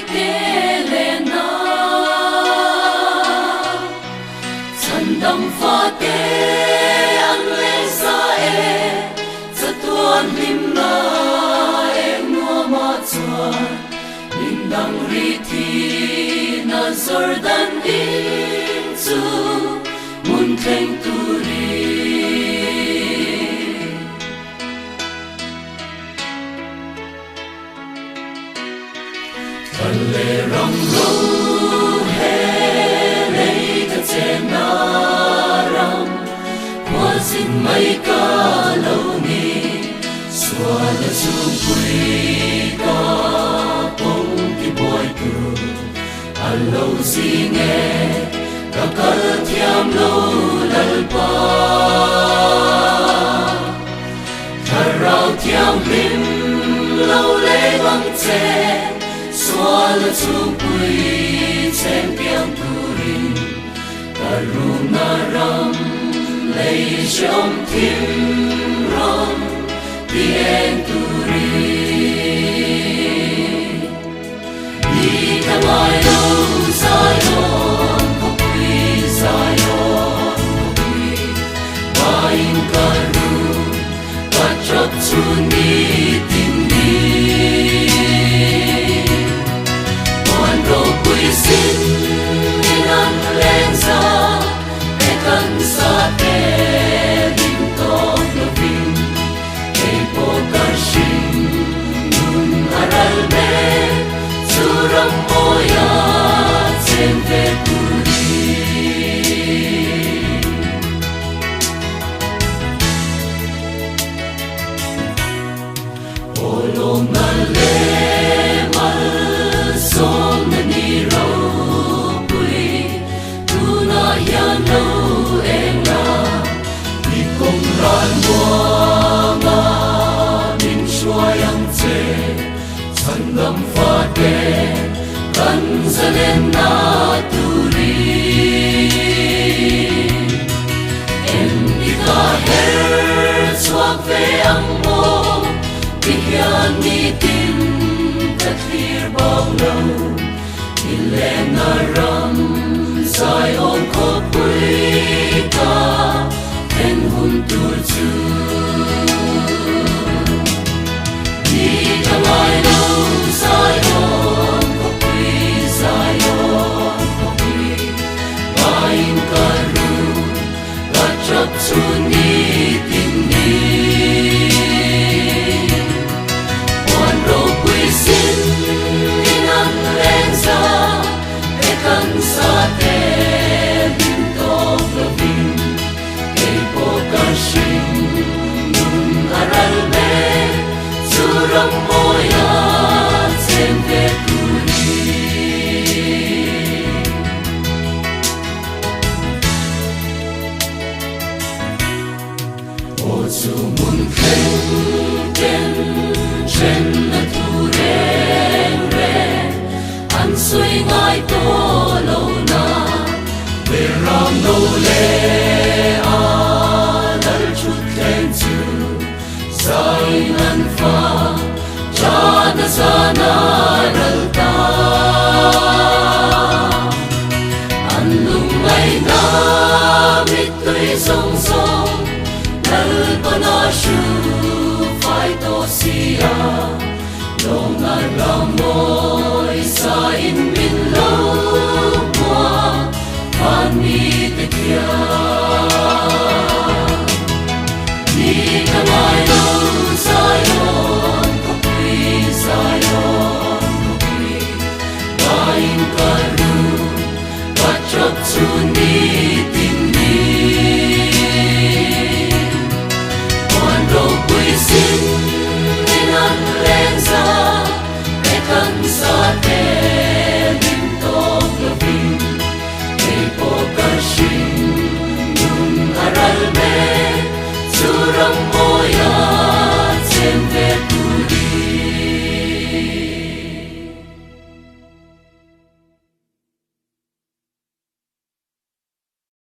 Kelena Chandam Fate An Lesa Zatuan Limna Mua Chuan Lindang Riti Na Zordan Inchu Mun Theng Turi Kalle Ram Ro He Lei Ka Chena Ram Kwa Sin Mai Ka Lo Ni Swala Chu Pui Ka Pong Ki Boy Tu Alo Singe Ka Kal Thiam Lo Lal Pa Karao Thiam Lim Lo Le Bang Che Swala Chu Pui Chen Piang Turin Karuna Ram Lei Shom Tim Ram Tien Turin Di Kamai Lo Zion Ko Pui Zion Ko Pui Main Karun Kachap Chuni Tin Ni Sin inan lensa ekan sate bintok lovin eipo karshin nun aralbe suram moya sente turi olong nale mal som Lo enga di kong ran mo min shuayang che chandam fate kan zalen na turi en ika her swak ve ang mo bigyan ni tin kathir bang lo ilena ram Zion ko pui ka en hun tur chu Di kamai lo Zion ko pui Zion ko pui Main karun Kachap chuni tin ni Wan ro pui sin Inan lensa Ekan sate bintok lovin eipo karshin nun aralbe suram moya sente turi o chu mun khen ken chen na tureng re an sui ngai to lo na về ram lo le a dal chut khen chu sai nan fa cha na sana dal ta an lung ngai na mit tui song song dal pa na shu phai to sia long na ramoi sa in min lo moi Ani te kia Ni kamai lo Zion Ko pui Zion Ko pui Main karun Kachap chuni tin ni Wan ro pui sin Inan lensa Ekan sate